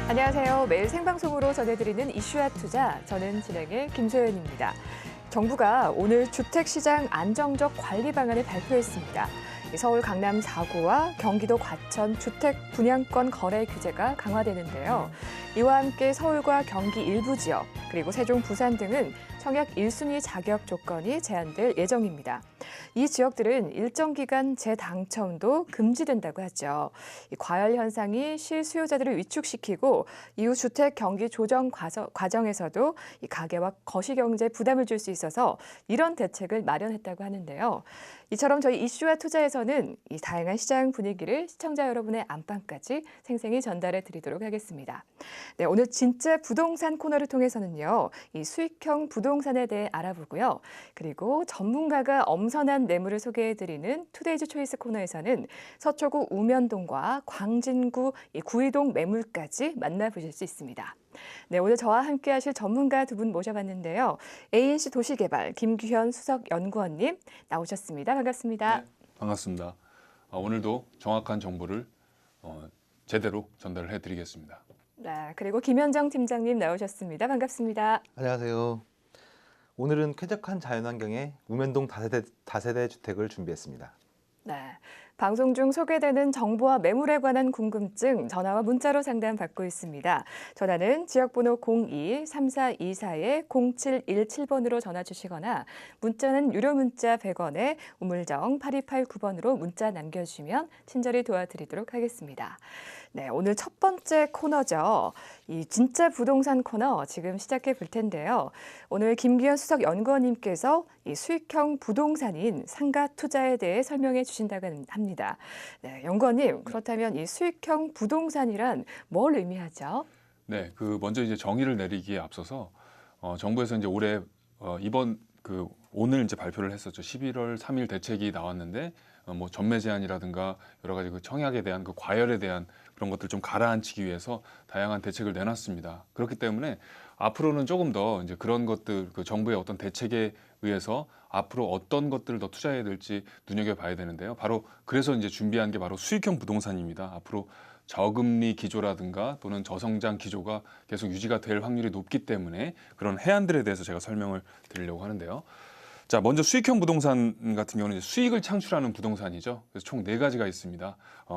안녕하세요. 매일 생방송으로 전해드리는 이슈와 투자, 저는 진행의 김소연입니다. 정부가 오늘 주택시장 안정적 관리 방안을 발표했습니다. 서울 강남 4구와 경기도 과천 주택 분양권 거래 규제가 강화되는데요. 이와 함께 서울과 경기 일부 지역, 그리고 세종, 부산 등은 청약 1순위 자격 조건이 제한될 예정입니다. 이 지역들은 일정 기간 재당첨도 금지된다고 하죠. 이 과열 현상이 실수요자들을 위축시키고 이후 주택 경기 조정 과정에서도 이 가계와 거시경제 부담을 줄 수 있어서 이런 대책을 마련했다고 하는데요. 이처럼 저희 이슈와 투자에서는 이 다양한 시장 분위기를 시청자 여러분의 안방까지 생생히 전달해 드리도록 하겠습니다. 네, 오늘 진짜 부동산 코너를 통해서는요, 이 수익형 부동산에 대해 알아보고요. 그리고 전문가가 엄선한 매물을 소개해드리는 투데이즈 초이스 코너에서는 서초구 우면동과 광진구 구이동 매물까지 만나보실 수 있습니다. 네, 오늘 저와 함께 하실 전문가 두 분 모셔봤는데요. ANC 도시개발 김규현 수석연구원님 나오셨습니다. 반갑습니다. 네, 반갑습니다. 오늘도 정확한 정보를 제대로 전달을 해드리겠습니다. 네, 그리고 김현정 팀장님 나오셨습니다. 반갑습니다. 안녕하세요. 오늘은 쾌적한 자연환경의 우면동 다세대 주택을 준비했습니다. 네, 방송 중 소개되는 정보와 매물에 관한 궁금증 전화와 문자로 상담받고 있습니다. 전화는 지역번호 02-3424-0717번으로 전화 주시거나 문자는 유료 문자 100원에 우물정 8289번으로 문자 남겨주시면 친절히 도와드리도록 하겠습니다. 네, 오늘 첫 번째 코너죠. 이 진짜 부동산 코너 지금 시작해 볼 텐데요. 오늘 김규현 수석 연구원님께서 이 수익형 부동산인 상가 투자에 대해 설명해 주신다고 합니다. 네, 연구원님, 그렇다면 이 수익형 부동산이란 뭘 의미하죠? 네, 먼저 이제 정의를 내리기에 앞서서 정부에서 이제 올해 이번 오늘 이제 발표를 했었죠. 11월 3일 대책이 나왔는데 뭐 전매 제한이라든가 여러 가지 청약에 대한 과열에 대한 그런 것들 좀 가라앉히기 위해서 다양한 대책을 내놨습니다. 그렇기 때문에 앞으로는 조금 더 이제 그런 것들 정부의 어떤 대책에 의해서 앞으로 어떤 것들을 더 투자해야 될지 눈여겨봐야 되는데요. 바로 그래서 이제 준비한 게 바로 수익형 부동산입니다. 앞으로 저금리 기조라든가 또는 저성장 기조가 계속 유지가 될 확률이 높기 때문에 그런 해안들에 대해서 제가 설명을 드리려고 하는데요. 자, 먼저 수익형 부동산 같은 경우는 이제 수익을 창출하는 부동산이죠. 그래서 총 4가지가 있습니다.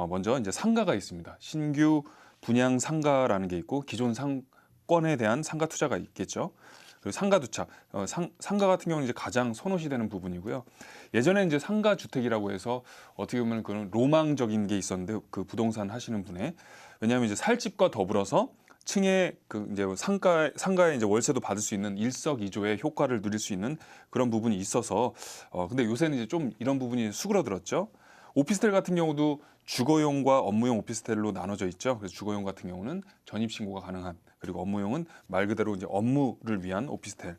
먼저 이제 상가가 있습니다. 신규 분양 상가라는 게 있고 기존 상권에 대한 상가 투자가 있겠죠. 그리고 상가 두착, 상가 같은 경우는 이제 가장 선호시 되는 부분이고요. 예전에 이제 상가 주택이라고 해서 어떻게 보면 그런 로망적인 게 있었는데 그 부동산 하시는 분의 왜냐하면 이제 살 집과 더불어서 층에 이제 상가에 이제 월세도 받을 수 있는 일석이조의 효과를 누릴 수 있는 그런 부분이 있어서 근데 요새는 이제 좀 이런 부분이 수그러들었죠. 오피스텔 같은 경우도 주거용과 업무용 오피스텔로 나눠져 있죠. 그래서 주거용 같은 경우는 전입 신고가 가능한 그리고 업무용은 말 그대로 이제 업무를 위한 오피스텔.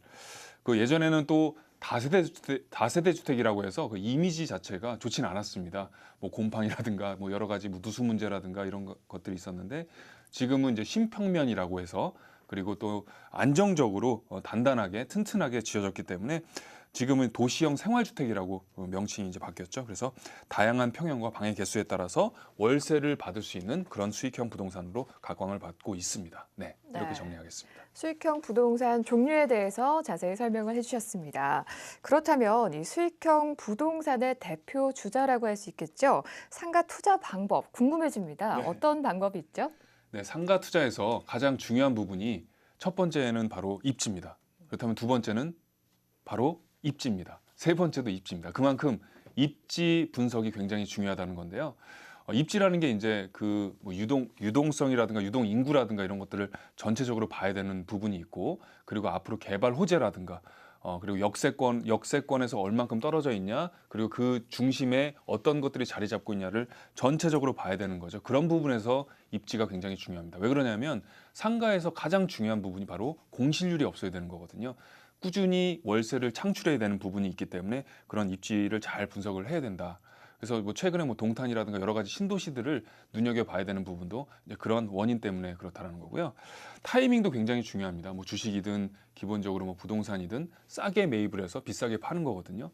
예전에는 또 다세대 주택이라고 해서 그 이미지 자체가 좋지는 않았습니다. 뭐 곰팡이라든가 뭐 여러 가지 누수 문제라든가 이런 것들이 있었는데 지금은 이제 신평면이라고 해서 그리고 또 안정적으로 단단하게 튼튼하게 지어졌기 때문에 지금은 도시형 생활주택이라고 명칭이 이제 바뀌었죠. 그래서 다양한 평형과 방의 개수에 따라서 월세를 받을 수 있는 그런 수익형 부동산으로 각광을 받고 있습니다. 네, 이렇게 정리하겠습니다. 수익형 부동산 종류에 대해서 자세히 설명을 해주셨습니다. 그렇다면 이 수익형 부동산의 대표 주자라고 할 수 있겠죠. 상가 투자 방법 궁금해집니다. 네. 어떤 방법이 있죠? 네, 상가 투자에서 가장 중요한 부분이 첫 번째는 바로 입지입니다. 그렇다면 두 번째는 바로 입지입니다. 세 번째도 입지입니다. 그만큼 입지 분석이 굉장히 중요하다는 건데요. 입지라는 게 이제 뭐 유동성이라든가 유동 인구라든가 이런 것들을 전체적으로 봐야 되는 부분이 있고 그리고 앞으로 개발 호재라든가 그리고 역세권에서 얼만큼 떨어져 있냐 그리고 그 중심에 어떤 것들이 자리 잡고 있냐를 전체적으로 봐야 되는 거죠. 그런 부분에서 입지가 굉장히 중요합니다. 왜 그러냐면 상가에서 가장 중요한 부분이 바로 공실률이 없어야 되는 거거든요. 꾸준히 월세를 창출해야 되는 부분이 있기 때문에 그런 입지를 잘 분석을 해야 된다. 그래서 뭐 최근에 뭐 동탄이라든가 여러 가지 신도시들을 눈여겨봐야 되는 부분도 이제 그런 원인 때문에 그렇다는 거고요. 타이밍도 굉장히 중요합니다. 뭐 주식이든 기본적으로 뭐 부동산이든 싸게 매입을 해서 비싸게 파는 거거든요.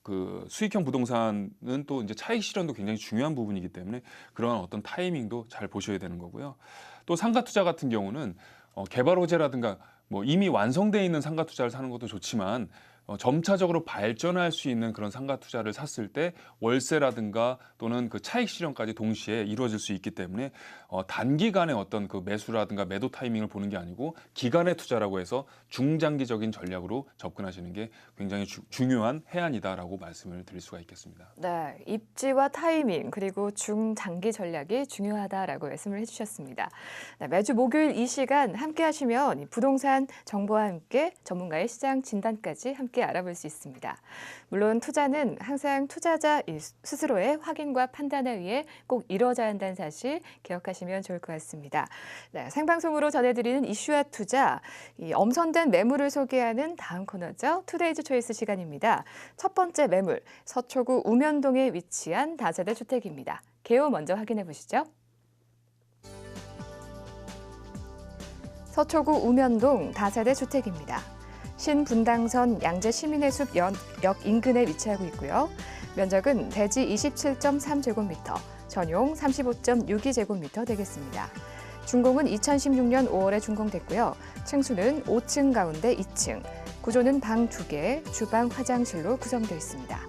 그 수익형 부동산은 또 이제 차익 실현도 굉장히 중요한 부분이기 때문에 그런 어떤 타이밍도 잘 보셔야 되는 거고요. 또 상가 투자 같은 경우는 개발 호재라든가 뭐 이미 완성되어 있는 상가 투자를 사는 것도 좋지만 점차적으로 발전할 수 있는 그런 상가 투자를 샀을 때 월세라든가 또는 그 차익 실현까지 동시에 이루어질 수 있기 때문에 단기간에 어떤 그 매수라든가 매도 타이밍을 보는 게 아니고 기간의 투자라고 해서 중장기적인 전략으로 접근하시는 게 굉장히 중요한 해안이다라고 말씀을 드릴 수가 있겠습니다. 네, 입지와 타이밍 그리고 중장기 전략이 중요하다라고 말씀을 해주셨습니다. 네, 매주 목요일 이 시간 함께 하시면 부동산 정보와 함께 전문가의 시장 진단까지 함께 알아볼 수 있습니다. 물론 투자는 항상 투자자 스스로의 확인과 판단에 의해 꼭 이루어져야 한다는 사실 기억하시면 좋을 것 같습니다. 네, 생방송으로 전해드리는 이슈와 투자, 이 엄선된 매물을 소개하는 다음 코너죠. 투데이즈 초이스 시간입니다. 첫 번째 매물, 서초구 우면동에 위치한 다세대 주택입니다. 개요 먼저 확인해 보시죠. 서초구 우면동 다세대 주택입니다. 신분당선 양재시민의숲역 인근에 위치하고 있고요. 면적은 대지 27.3제곱미터, 전용 35.62제곱미터 되겠습니다. 준공은 2016년 5월에 준공됐고요. 층수는 5층 가운데 2층, 구조는 방 2개, 주방, 화장실로 구성되어 있습니다.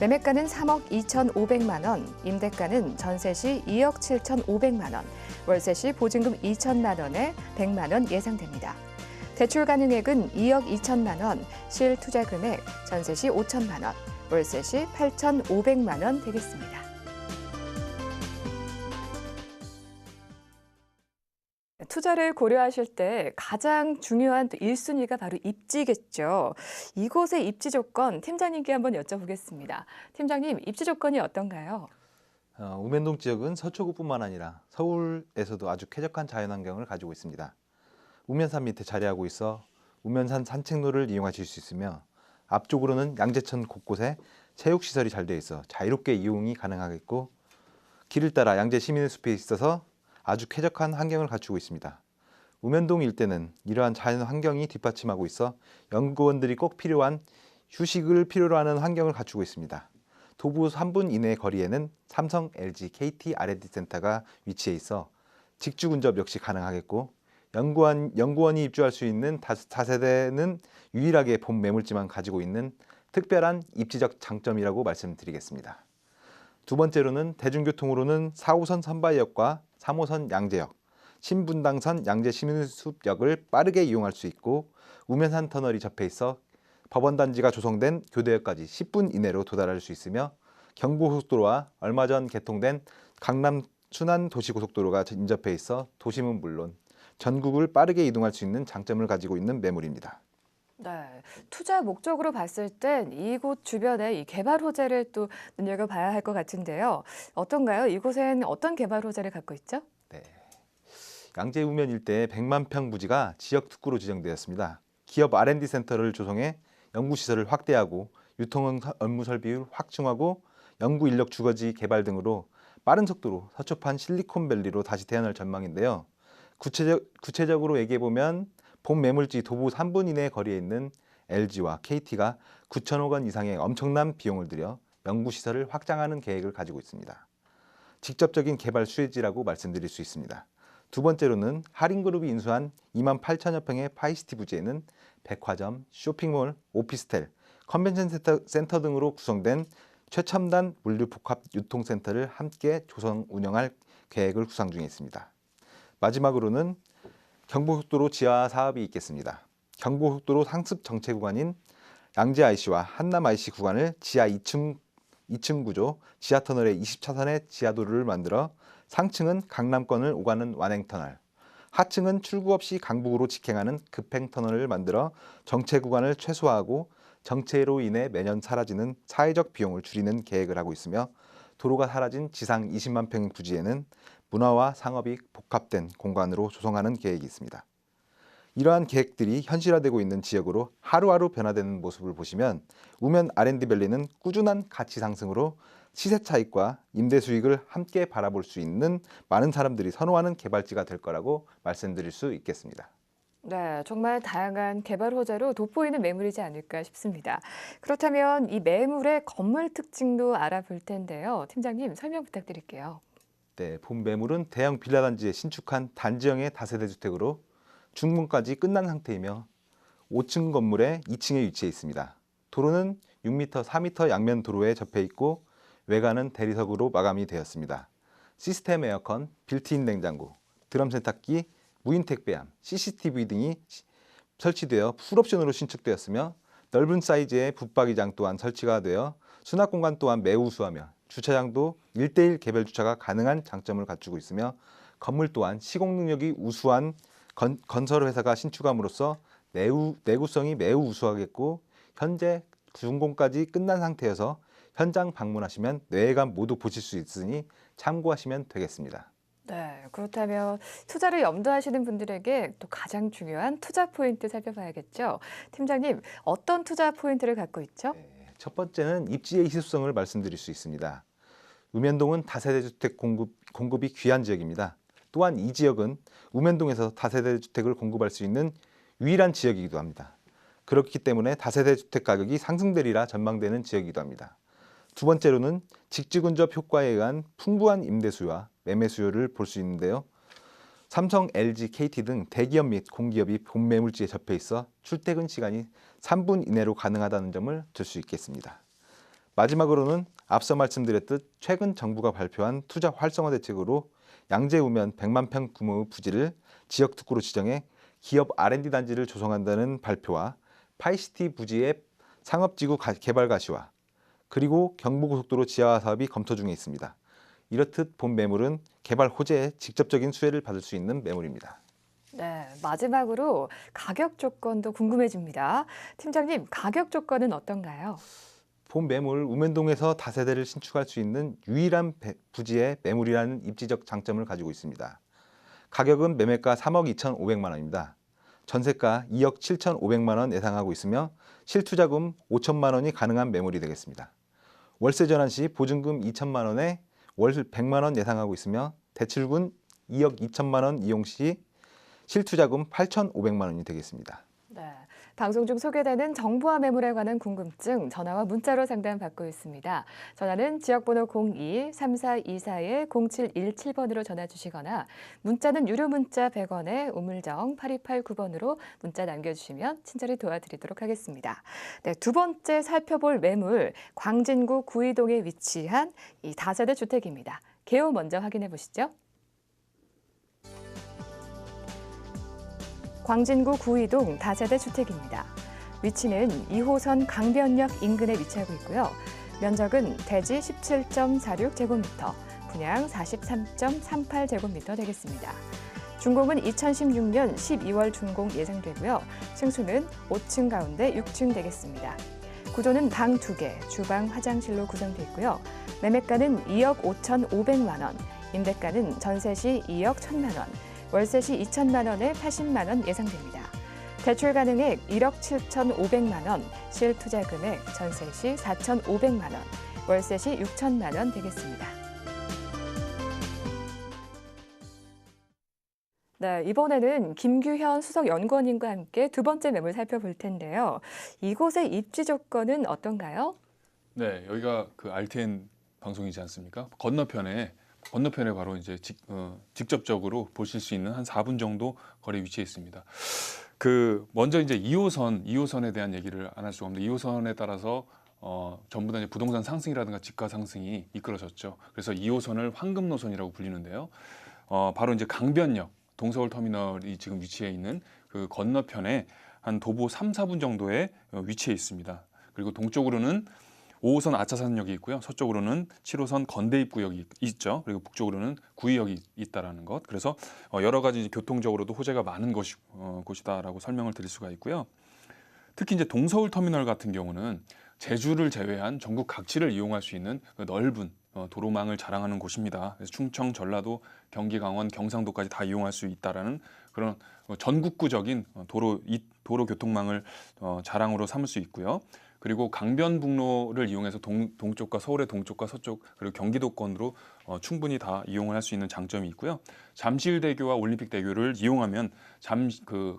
매매가는 3억 2,500만 원, 임대가는 전세 시 2억 7,500만 원, 월세 시 보증금 2천만 원에 100만 원 예상됩니다. 대출 가능액은 2억 2천만 원, 실투자 금액 전세 시 5천만 원, 월세 시 8,500만 원 되겠습니다. 투자를 고려하실 때 가장 중요한 1순위가 바로 입지겠죠. 이곳의 입지 조건 팀장님께 한번 여쭤보겠습니다. 팀장님, 입지 조건이 어떤가요? 우면동 지역은 서초구뿐만 아니라 서울에서도 아주 쾌적한 자연환경을 가지고 있습니다. 우면산 밑에 자리하고 있어 우면산 산책로를 이용하실 수 있으며 앞쪽으로는 양재천 곳곳에 체육시설이 잘 되어 있어 자유롭게 이용이 가능하겠고 길을 따라 양재 시민의 숲에 있어서 아주 쾌적한 환경을 갖추고 있습니다. 우면동 일대는 이러한 자연 환경이 뒷받침하고 있어 연구원들이 꼭 필요한 휴식을 필요로 하는 환경을 갖추고 있습니다. 도보 3분 이내의 거리에는 삼성, LG, KT R&D 센터가 위치해 있어 직주 근접 역시 가능하겠고 연구원이 입주할 수 있는 다세대는 유일하게 본 매물지만 가지고 있는 특별한 입지적 장점이라고 말씀드리겠습니다. 두 번째로는 대중교통으로는 4호선 선바이역과 3호선 양재역, 신분당선 양재시민숲역을 빠르게 이용할 수 있고 우면산 터널이 접해 있어 법원단지가 조성된 교대역까지 10분 이내로 도달할 수 있으며 경부고속도로와 얼마 전 개통된 강남 순환도시고속도로가 인접해 있어 도심은 물론 전국을 빠르게 이동할 수 있는 장점을 가지고 있는 매물입니다. 네, 투자 목적으로 봤을 땐 이곳 주변에 이 개발 호재를 또 눈여겨봐야 할 것 같은데요. 어떤가요? 이곳엔 어떤 개발 호재를 갖고 있죠? 네, 양재 우면 일대에 100만 평 부지가 지역 특구로 지정되었습니다. 기업 R&D 센터를 조성해 연구시설을 확대하고 유통 업무 설비를 확충하고 연구 인력 주거지 개발 등으로 빠른 속도로 서초판 실리콘밸리로 다시 태어날 전망인데요. 구체적으로 얘기해보면 본 매물지 도보 3분 이내 거리에 있는 LG와 KT가 9천억 원 이상의 엄청난 비용을 들여 연구시설을 확장하는 계획을 가지고 있습니다. 직접적인 개발 수혜지라고 말씀드릴 수 있습니다. 두 번째로는 하림그룹이 인수한 2만 8천여 평의 파이시티 부지에는 백화점, 쇼핑몰, 오피스텔, 컨벤션 센터 등으로 구성된 최첨단 물류 복합 유통센터를 함께 조성 운영할 계획을 구상 중에 있습니다. 마지막으로는 경부고속도로 지하 사업이 있겠습니다. 경부고속도로 상습 정체 구간인 양재 IC와 한남 IC 구간을 지하 2층 구조 지하터널의 20차선의 지하도로를 만들어 상층은 강남권을 오가는 완행터널, 하층은 출구 없이 강북으로 직행하는 급행터널을 만들어 정체 구간을 최소화하고 정체로 인해 매년 사라지는 사회적 비용을 줄이는 계획을 하고 있으며 도로가 사라진 지상 20만 평의 부지에는 문화와 상업이 복합된 공간으로 조성하는 계획이 있습니다. 이러한 계획들이 현실화되고 있는 지역으로 하루하루 변화되는 모습을 보시면 우면 R&D밸리는 꾸준한 가치 상승으로 시세 차익과 임대 수익을 함께 바라볼 수 있는 많은 사람들이 선호하는 개발지가 될 거라고 말씀드릴 수 있겠습니다. 네, 정말 다양한 개발 호재로 돋보이는 매물이지 않을까 싶습니다. 그렇다면 이 매물의 건물 특징도 알아볼 텐데요. 팀장님 설명 부탁드릴게요. 네, 본 매물은 대형 빌라 단지에 신축한 단지형의 다세대 주택으로 준공까지 끝난 상태이며 5층 건물의 2층에 위치해 있습니다. 도로는 6m, 4m 양면 도로에 접해 있고 외관은 대리석으로 마감이 되었습니다. 시스템 에어컨, 빌트인 냉장고, 드럼 세탁기, 무인 택배함, CCTV 등이 설치되어 풀옵션으로 신축되었으며 넓은 사이즈의 붙박이장 또한 설치가 되어 수납 공간 또한 매우 우수하며 주차장도 1대1 개별 주차가 가능한 장점을 갖추고 있으며 건물 또한 시공 능력이 우수한 건설 회사가 신축함으로써 내구성이 매우 우수하겠고 현재 준공까지 끝난 상태여서 현장 방문하시면 내외관 모두 보실 수 있으니 참고하시면 되겠습니다. 네, 그렇다면 투자를 염두하시는 분들에게 또 가장 중요한 투자 포인트 살펴봐야겠죠. 팀장님, 어떤 투자 포인트를 갖고 있죠? 첫 번째는 입지의 희소성을 말씀드릴 수 있습니다. 우면동은 다세대 주택 공급이 귀한 지역입니다. 또한 이 지역은 우면동에서 다세대 주택을 공급할 수 있는 유일한 지역이기도 합니다. 그렇기 때문에 다세대 주택 가격이 상승되리라 전망되는 지역이기도 합니다. 두 번째로는 직지 근접 효과에 의한 풍부한 임대 수요와 매매 수요를 볼 수 있는데요. 삼성, LG, KT 등 대기업 및 공기업이 본 매물지에 접해 있어 출퇴근 시간이 3분 이내로 가능하다는 점을 들 수 있겠습니다. 마지막으로는 앞서 말씀드렸듯 최근 정부가 발표한 투자 활성화 대책으로 양재 우면 100만 평 규모의 부지를 지역 특구로 지정해 기업 R&D 단지를 조성한다는 발표와 파이시티 부지의 상업지구 개발 가시화 그리고 경부고속도로 지하화 사업이 검토 중에 있습니다. 이렇듯 본 매물은 개발 호재에 직접적인 수혜를 받을 수 있는 매물입니다. 네, 마지막으로 가격 조건도 궁금해집니다. 팀장님, 가격 조건은 어떤가요? 본 매물 우면동에서 다세대를 신축할 수 있는 유일한 부지의 매물이라는 입지적 장점을 가지고 있습니다. 가격은 매매가 3억 2,500만 원입니다. 전세가 2억 7,500만 원 예상하고 있으며 실투자금 5천만 원이 가능한 매물이 되겠습니다. 월세 전환 시 보증금 2천만 원에 월 100만 원 예상하고 있으며 대출분 2억 2천만 원 이용 시 실투자금 8,500만 원이 되겠습니다. 네, 방송 중 소개되는 정보와 매물에 관한 궁금증 전화와 문자로 상담받고 있습니다. 전화는 지역번호 02-3424-0717번으로 전화 주시거나 문자는 유료 문자 100원에 우물정 8289번으로 문자 남겨주시면 친절히 도와드리도록 하겠습니다. 네, 두 번째 살펴볼 매물, 광진구 구이동에 위치한 이 다세대 주택입니다. 개요 먼저 확인해 보시죠. 광진구 구이동 다세대 주택입니다. 위치는 2호선 강변역 인근에 위치하고 있고요. 면적은 대지 17.46제곱미터, 분양 43.38제곱미터 되겠습니다. 준공은 2016년 12월 준공 예상되고요. 층수는 5층 가운데 6층 되겠습니다. 구조는 방 2개, 주방, 화장실로 구성되어 있고요. 매매가는 2억 5,500만 원, 임대가는 전세 시 2억 1,000만 원, 월세 시 2천만 원에 80만 원 예상됩니다. 대출 가능액 1억 7,500만 원, 실투자 금액 전세 시 4,500만 원, 월세 시 6천만 원 되겠습니다. 네, 이번에는 김규현 수석연구원님과 함께 두 번째 매물 살펴볼 텐데요. 이곳의 입지 조건은 어떤가요? 네, 여기가 그 RTN 방송이지 않습니까? 건너편에 바로 이제 직접적으로 보실 수 있는 한 4분 정도 거리에 위치해 있습니다. 먼저 이제 2호선에 대한 얘기를 안 할 수가 없는데 2호선에 따라서 전부 다 이제 부동산 상승이라든가 집가 상승이 이끌어졌죠. 그래서 2호선을 황금 노선이라고 불리는데요. 바로 이제 강변역 동서울 터미널이 지금 위치해 있는 그 건너편에 한 도보 3, 4분 정도에 위치해 있습니다. 그리고 동쪽으로는 5호선 아차산역이 있고요. 서쪽으로는 7호선 건대입구역이 있죠. 그리고 북쪽으로는 구의역이 있다라는 것. 그래서 여러 가지 교통적으로도 호재가 많은 곳이다라고 설명을 드릴 수가 있고요. 특히 이제 동서울 터미널 같은 경우는 제주를 제외한 전국 각지를 이용할 수 있는 넓은 도로망을 자랑하는 곳입니다. 그래서 충청, 전라도, 경기, 강원, 경상도까지 다 이용할 수 있다라는 그런 전국구적인 도로 교통망을 자랑으로 삼을 수 있고요. 그리고 강변북로를 이용해서 동쪽과 서울의 동쪽과 서쪽 그리고 경기도권으로 충분히 다 이용을 할 수 있는 장점이 있고요. 잠실대교와 올림픽대교를 이용하면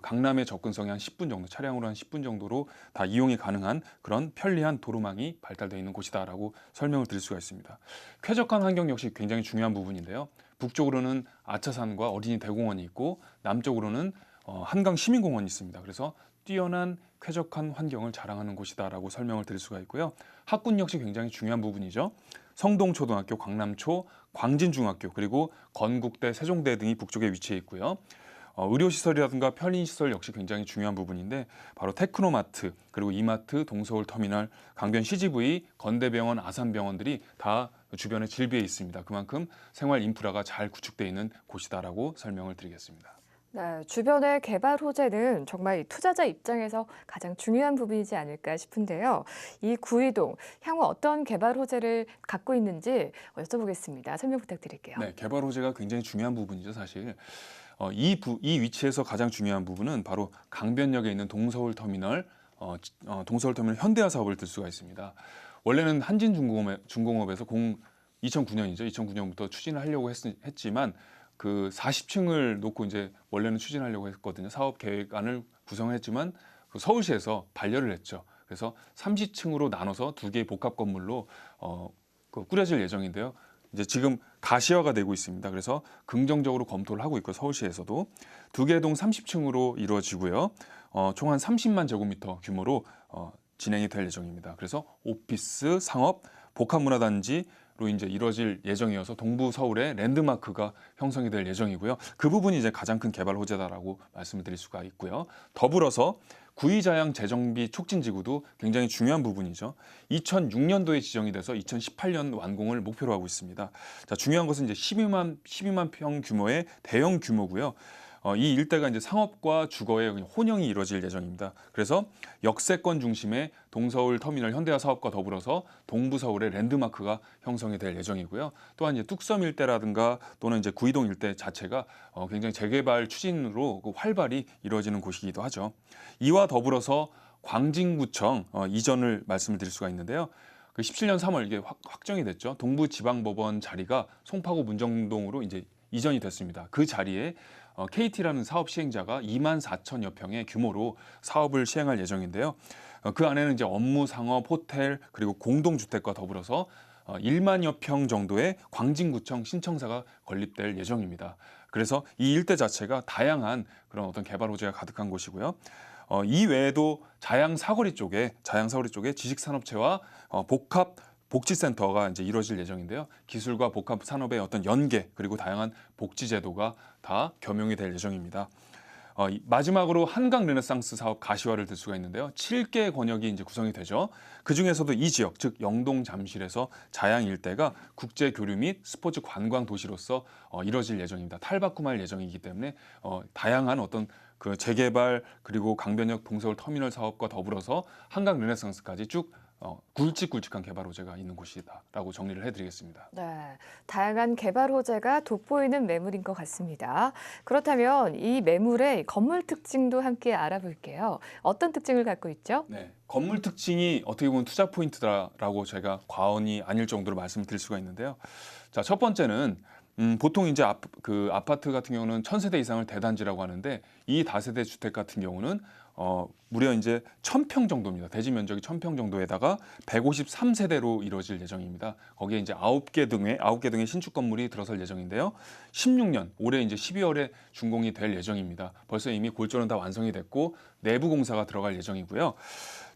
강남의 접근성이 한 10분 정도, 차량으로 한 10분 정도로 다 이용이 가능한 그런 편리한 도로망이 발달되어 있는 곳이다라고 설명을 드릴 수가 있습니다. 쾌적한 환경 역시 굉장히 중요한 부분인데요. 북쪽으로는 아차산과 어린이 대공원이 있고 남쪽으로는 한강 시민공원이 있습니다. 그래서 뛰어난 쾌적한 환경을 자랑하는 곳이다라고 설명을 드릴 수가 있고요. 학군 역시 굉장히 중요한 부분이죠. 성동초등학교, 광남초, 광진중학교, 그리고 건국대, 세종대 등이 북쪽에 위치해 있고요. 의료시설이라든가 편의시설 역시 굉장히 중요한 부분인데 바로 테크노마트, 그리고 이마트, 동서울터미널, 강변 CGV, 건대병원, 아산병원들이 다 주변에 질비해 있습니다. 그만큼 생활 인프라가 잘 구축되어 있는 곳이다라고 설명을 드리겠습니다. 네, 주변의 개발 호재는 정말 이 투자자 입장에서 가장 중요한 부분이지 않을까 싶은데요. 이 구이동, 향후 어떤 개발 호재를 갖고 있는지 여쭤보겠습니다. 설명 부탁드릴게요. 네, 개발 호재가 굉장히 중요한 부분이죠, 사실. 이 위치에서 가장 중요한 부분은 바로 강변역에 있는 동서울터미널, 동서울터미널 현대화 사업을 들 수가 있습니다. 원래는 한진중공업에서 2009년이죠. 2009년부터 추진을 하려고 했지만 그 40층을 놓고 이제 원래는 추진하려고 했거든요. 사업 계획안을 구성했지만 그 서울시에서 반려를 했죠. 그래서 30층으로 나눠서 두 개의 복합 건물로 꾸려질 예정인데요. 이제 지금 가시화가 되고 있습니다. 그래서 긍정적으로 검토를 하고 있고 서울시에서도 두 개 동 30층으로 이루어지고요. 총 한 30만 제곱미터 규모로 진행이 될 예정입니다. 그래서 오피스, 상업, 복합문화단지 로 이제 이루어질 예정이어서 동부 서울의 랜드마크가 형성이 될 예정이고요. 그 부분이 이제 가장 큰 개발 호재다라고 말씀을 드릴 수가 있고요. 더불어서 구의자양 재정비 촉진지구도 굉장히 중요한 부분이죠. 2006년도에 지정이 돼서 2018년 완공을 목표로 하고 있습니다. 자, 중요한 것은 이제 12만 평 규모의 대형 규모고요. 이 일대가 이제 상업과 주거의 혼영이 이루어질 예정입니다. 그래서 역세권 중심의 동서울 터미널 현대화 사업과 더불어서 동부 서울의 랜드마크가 형성이 될 예정이고요. 또한 이제 뚝섬 일대라든가 또는 이제 구이동 일대 자체가 굉장히 재개발 추진으로 활발히 이루어지는 곳이기도 하죠. 이와 더불어서 광진구청 이전을 말씀을 드릴 수가 있는데요. 그 17년 3월 이게 확정이 됐죠. 동부지방법원 자리가 송파구 문정동으로 이제 이전이 됐습니다. 그 자리에 KT라는 사업 시행자가 2만 4천여 평의 규모로 사업을 시행할 예정인데요. 그 안에는 이제 업무, 상업, 호텔 그리고 공동주택과 더불어서 1만여 평 정도의 광진구청 신청사가 건립될 예정입니다. 그래서 이 일대 자체가 다양한 그런 어떤 개발 호재가 가득한 곳이고요. 이 외에도 자양 사거리 쪽에 지식산업체와 복합 복지센터가 이제 이루어질 예정인데요. 기술과 복합 산업의 어떤 연계 그리고 다양한 복지 제도가 다 겸용이 될 예정입니다. 마지막으로 한강 르네상스 사업 가시화를 들 수가 있는데요. 7개 권역이 이제 구성이 되죠. 그 중에서도 이 지역, 즉 영동 잠실에서 자양 일대가 국제 교류 및 스포츠 관광 도시로서 이루어질 예정입니다. 탈바꿈할 예정이기 때문에 다양한 어떤 그 재개발 그리고 강변역 동서울 터미널 사업과 더불어서 한강 르네상스까지 쭉 굵직굵직한 개발 호재가 있는 곳이다라고 정리를 해드리겠습니다. 네, 다양한 개발 호재가 돋보이는 매물인 것 같습니다. 그렇다면 이 매물의 건물 특징도 함께 알아볼게요. 어떤 특징을 갖고 있죠? 네, 건물 특징이 어떻게 보면 투자 포인트다라고 제가 과언이 아닐 정도로 말씀드릴 수가 있는데요. 자, 첫 번째는 보통 이제 아파트 같은 경우는 1000세대 이상을 대단지라고 하는데 이 다세대 주택 같은 경우는 무려 이제 1000평 정도입니다. 대지 면적이 1000평 정도에다가 153세대로 이루어질 예정입니다. 거기에 이제 9개 등의 신축 건물이 들어설 예정인데요. 16년 올해 이제 12월에 준공이 될 예정입니다. 벌써 이미 골조는 다 완성이 됐고 내부 공사가 들어갈 예정이고요.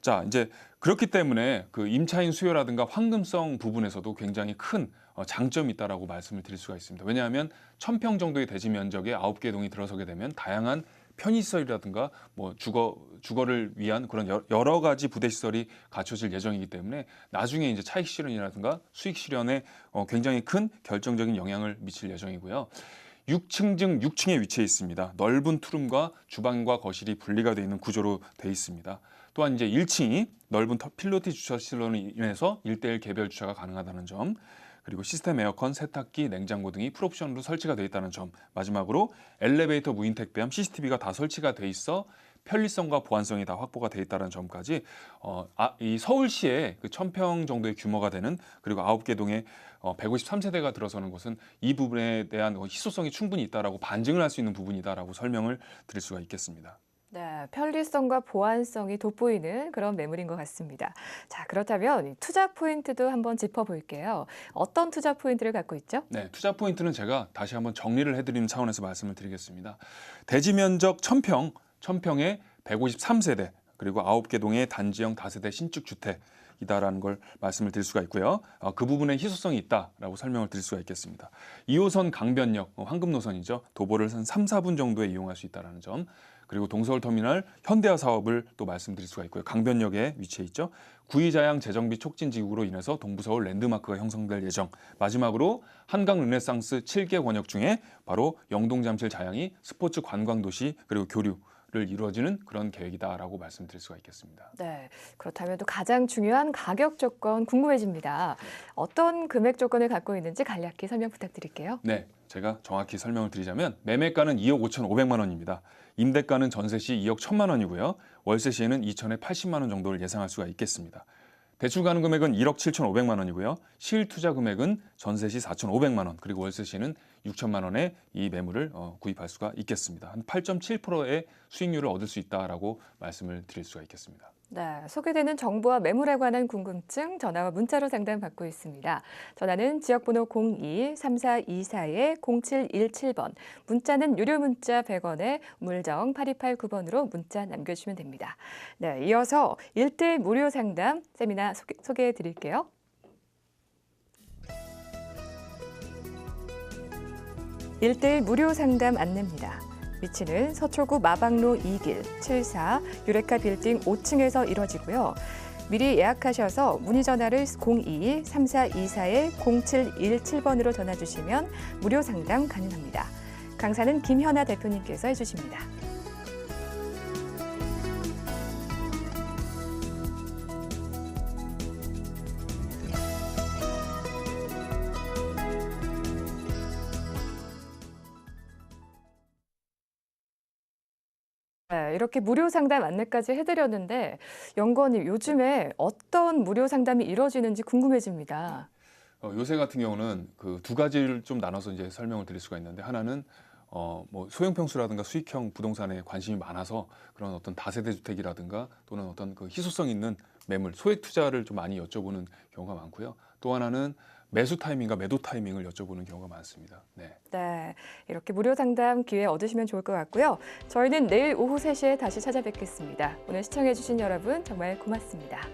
자, 이제 그렇기 때문에 그 임차인 수요라든가 황금성 부분에서도 굉장히 큰 장점이 있다라고 말씀을 드릴 수가 있습니다. 왜냐하면 1000평 정도의 대지 면적에 9개 동이 들어서게 되면 다양한 편의시설이라든가 뭐 주거를 위한 그런 여러 가지 부대 시설이 갖춰질 예정이기 때문에 나중에 이제 차익 실현이라든가 수익 실현에 굉장히 큰 결정적인 영향을 미칠 예정이고요. 6층 중 6층에 위치해 있습니다. 넓은 투룸과 주방과 거실이 분리가 되어 있는 구조로 되어 있습니다. 또한 이제 1층이 넓은 필로티 주차실로 인해서 1:1 개별 주차가 가능하다는 점, 그리고 시스템 에어컨, 세탁기, 냉장고 등이 풀옵션으로 설치가 되어 있다는 점, 마지막으로 엘리베이터 무인 택배함 CCTV가 다 설치가 돼 있어 편리성과 보안성이 다 확보가 돼 있다는 점까지 이 서울시의 그 1,000평 정도의 규모가 되는 그리고 9개 동에 153세대가 들어서는 곳은 이 부분에 대한 희소성이 충분히 있다라고 반증을 할 수 있는 부분이다라고 설명을 드릴 수가 있겠습니다. 네, 편리성과 보안성이 돋보이는 그런 매물인 것 같습니다. 자, 그렇다면 이 투자 포인트도 한번 짚어볼게요. 어떤 투자 포인트를 갖고 있죠? 네, 투자 포인트는 제가 다시 한번 정리를 해드리는 차원에서 말씀을 드리겠습니다. 대지 면적 1,000평에 153세대 그리고 9개 동의 단지형 다세대 신축 주택이다라는 걸 말씀을 드릴 수가 있고요. 그 부분에 희소성이 있다라고 설명을 드릴 수가 있겠습니다. 2호선 강변역 황금 노선이죠. 도보를 한 3, 4분 정도에 이용할 수 있다는 점. 그리고 동서울터미널 현대화 사업을 또 말씀드릴 수가 있고요. 강변역에 위치해 있죠. 구이자양 재정비 촉진 지구로 인해서 동부서울 랜드마크가 형성될 예정. 마지막으로 한강 르네상스 7개 권역 중에 바로 영동잠실 자양이 스포츠 관광도시 그리고 교류를 이루어지는 그런 계획이다라고 말씀드릴 수가 있겠습니다. 네, 그렇다면 또 가장 중요한 가격 조건 궁금해집니다. 어떤 금액 조건을 갖고 있는지 간략히 설명 부탁드릴게요. 네, 제가 정확히 설명을 드리자면 매매가는 2억 5,500만 원입니다. 임대가는 전세 시 2억 1,000만 원이고요. 월세 시에는 2천에 80만 원 정도를 예상할 수가 있겠습니다. 대출 가능 금액은 1억 7,500만 원이고요. 실투자 금액은 전세 시 4,500만 원, 그리고 월세 시는 6천만 원에 이 매물을 구입할 수가 있겠습니다. 한 8.7%의 수익률을 얻을 수 있다라고 말씀을 드릴 수가 있겠습니다. 네, 소개되는 정보와 매물에 관한 궁금증 전화와 문자로 상담받고 있습니다. 전화는 지역번호 02-3424-0717번, 문자는 유료 문자 100원에 우물정 8289번으로 문자 남겨주시면 됩니다. 네, 이어서 1대1 무료 상담 세미나 소개해 드릴게요. (1대1) 무료 상담 안내입니다. 위치는 서초구 마방로 2길 74 유레카 빌딩 5층에서 이뤄지고요. 미리 예약하셔서 문의 전화를 02-3424-0717번으로 전화 주시면 무료 상담 가능합니다. 강사는 김현아 대표님께서 해주십니다. 네, 이렇게 무료 상담 안내까지 해드렸는데 연구원님, 요즘에 어떤 무료 상담이 이루어지는지 궁금해집니다. 요새 같은 경우는 그 두 가지를 좀 나눠서 이제 설명을 드릴 수가 있는데, 하나는 뭐 소형 평수라든가 수익형 부동산에 관심이 많아서 그런 어떤 다세대 주택이라든가 또는 어떤 그 희소성 있는 매물, 소액 투자를 좀 많이 여쭤보는 경우가 많고요. 또 하나는 매수 타이밍과 매도 타이밍을 여쭤보는 경우가 많습니다. 네. 네, 이렇게 무료 상담 기회 얻으시면 좋을 것 같고요. 저희는 내일 오후 3시에 다시 찾아뵙겠습니다. 오늘 시청해주신 여러분 정말 고맙습니다.